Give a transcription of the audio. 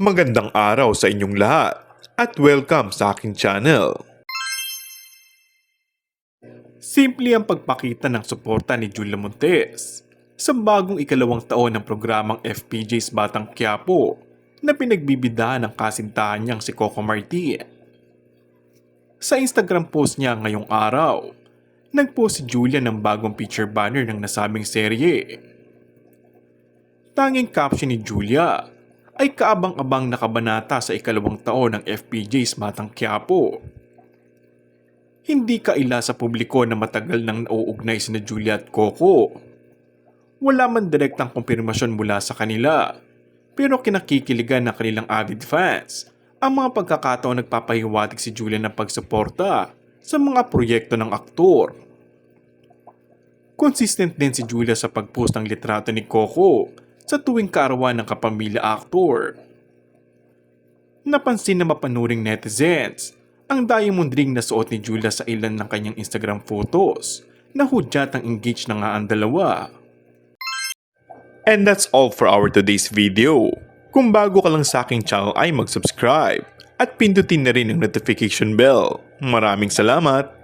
Magandang araw sa inyong lahat at welcome sa aking channel. Simple ang pagpakita ng suporta ni Julia Montes sa bagong ikalawang taon ng programang FPJ's Batang Quiapo na pinagbibidahan ng kasintahan niyang si Coco Martin. Sa Instagram post niya ngayong araw, nagpost si Julia ng bagong picture banner ng nasabing serye. Tanging caption ni Julia ay kaabang-abang na kabanata sa ikalawang taon ng FPJ's Batang Quiapo. Hindi kaila sa publiko na matagal nang nauugnay sina Julia at Coco. Wala man direktang kumpirmasyon mula sa kanila, pero kinakikiligan ng kanilang avid fans ang mga pagkakataon nagpapahiwatig si Julia ng pagsuporta sa mga proyekto ng aktor. Consistent din si Julia sa pagpost ng litrato ni Coco sa tuwing kaarawan ng kapamilya aktor. Napansin na mapanuring netizens ang diamond ring na suot ni Julia sa ilan ng kanyang Instagram photos na hudyatang engaged na nga ang dalawa. And that's all for our today's video. Kung bago ka lang sa aking channel ay mag-subscribe at pindutin na rin ang notification bell. Maraming salamat!